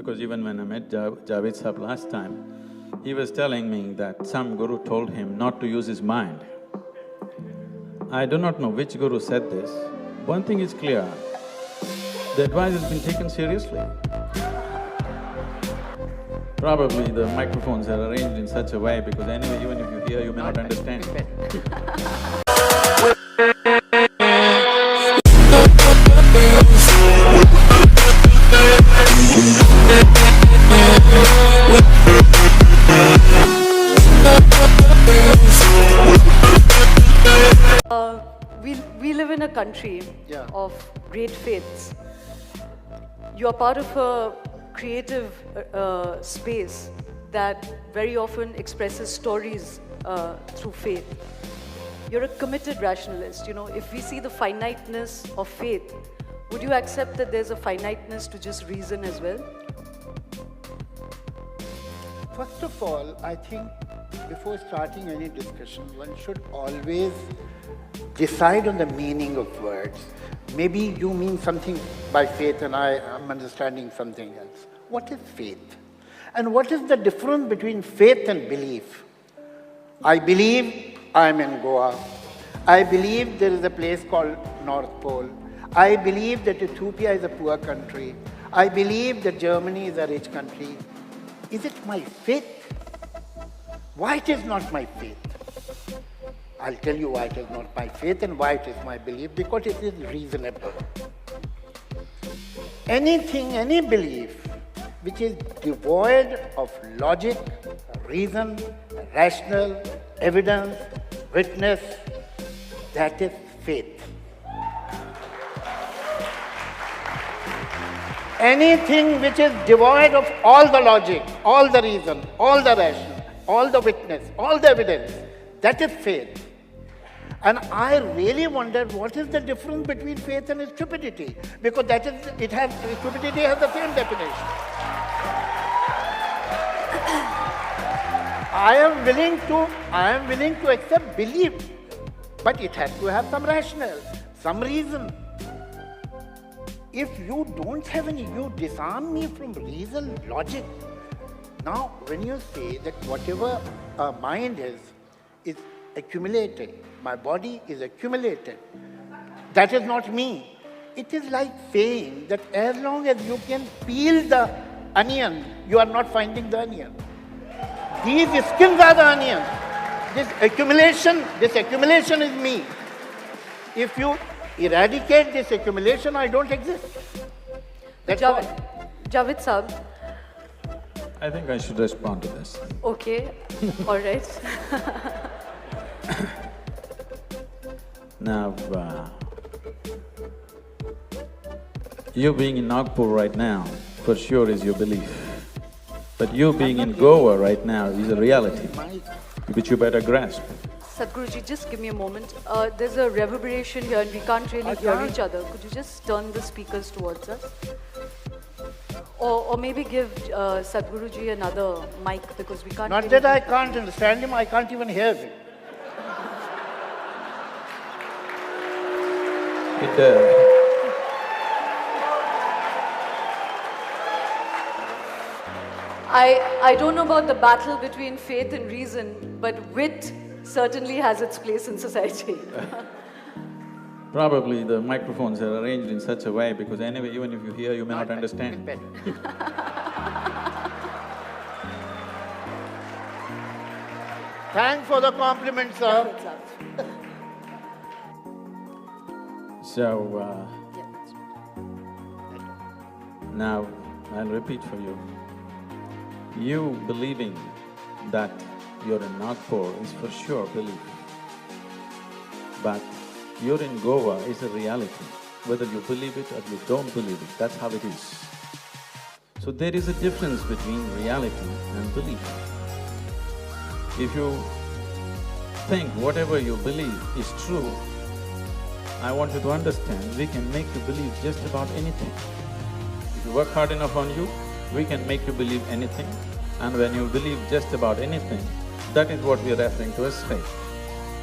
because even when I met Javed Sahab last time, he was telling me that some guru told him not to use his mind. I do not know which guru said this. One thing is clear, the advice has been taken seriously. Probably the microphones are arranged in such a way because anyway, even if you hear, you may not understand. We live in a country of great faiths. You are part of a creative space that very often expresses stories through faith. You're a committed rationalist. You know, if we see the finiteness of faith, would you accept that there's a finiteness to just reason as well? First of all, I think before starting any discussion, one should always decide on the meaning of words. Maybe you mean something by faith and I am understanding something else. What is faith? And what is the difference between faith and belief? I believe I am in Goa. I believe there is a place called North Pole. I believe that Ethiopia is a poor country. I believe that Germany is a rich country. Is it my faith? Why it is not my faith? I'll tell you why it is not my faith and why it is my belief, because it is reasonable. Anything, any belief which is devoid of logic, reason, rational, evidence, witness, that is faith. Anything which is devoid of all the logic, all the reason, all the rational, all the witness, all the evidence, that is faith. And I really wondered what is the difference between faith and stupidity, because stupidity has the same definition. I am willing to accept belief, but it has to have some rationale, some reason. If you don't have any, you disarm me from reason, logic. Now, when you say that whatever a mind is accumulated, my body is accumulated, that is not me. It is like saying that as long as you can peel the onion, you are not finding the onion. These skins are the onion. This accumulation is me. If you eradicate this accumulation, I don't exist. That's all. Javed Sahab. I think I should respond to this. Okay, all right. Now, you being in Nagpur right now, for sure is your belief. But you being in Goa right now is a reality, which you better grasp. Sadhguruji, just give me a moment. There's a reverberation here and we can't really hear each other. Could you just turn the speakers towards us? Or maybe give Sadhguruji another mic because we can't… Not that I can't understand him, I can't even hear him. I don't know about the battle between faith and reason, but wit certainly has its place in society. Probably the microphones are arranged in such a way because anyway, even if you hear, you may not understand. Thanks for the compliment, sir. So, now I'll repeat for you. You believing that you're in Nagpur is for sure belief. But you're in Goa is a reality. Whether you believe it or you don't believe it, that's how it is. So there is a difference between reality and belief. If you think whatever you believe is true, I want you to understand, we can make you believe just about anything. If you work hard enough on you, we can make you believe anything. And when you believe just about anything, that is what we are referring to as faith,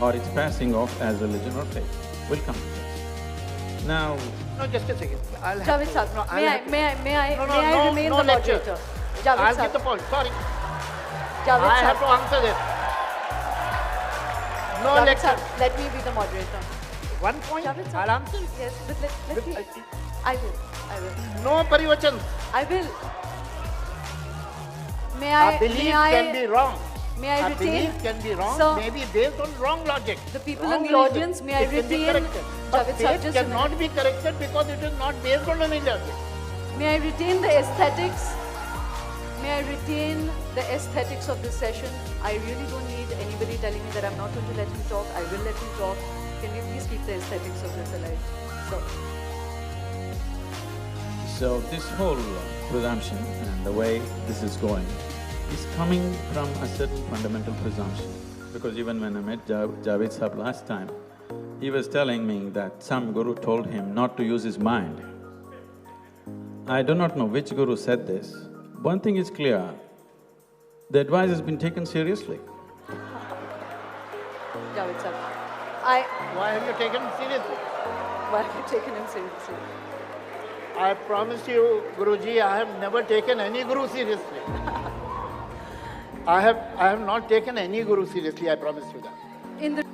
or it's passing off as religion or faith. We'll come to this. Now, No, just a second. I'll have Javed to- Sahab, no, I'll may I have to- may I No, no, may I no, remain no the lecture. moderator? Javed I'll get Sahab, the point. Sorry. Javed I have Sahab, to answer this. No Javed lecture. Sahab, let me be the moderator. One point. Javed Sahab, I'll answer. Yes, but let me. I will. No parivachan. I will. May A I? belief May I? can be wrong. May I A retain? belief can be wrong, Sir, maybe based on wrong logic. The people wrong in the reason. audience, may I It can be retain? corrected. But Javed Sahab, faith just a cannot be corrected because it is not based on any logic. May I retain the aesthetics? May I retain the aesthetics of this session? I really don't need anybody telling me that I'm not going to let him talk. I will let him talk. Can we please keep the aesthetics of this alive? So this whole presumption and the way this is going is coming from a certain fundamental presumption. Because even when I met Javed Sahab last time, he was telling me that some guru told him not to use his mind. I do not know which guru said this. One thing is clear, the advice has been taken seriously. Javed Sahab, Why have you taken it seriously? why have you taken him seriously? I promise you, Guruji, I have never taken any guru seriously. I have not taken any guru seriously, I promise you that. In the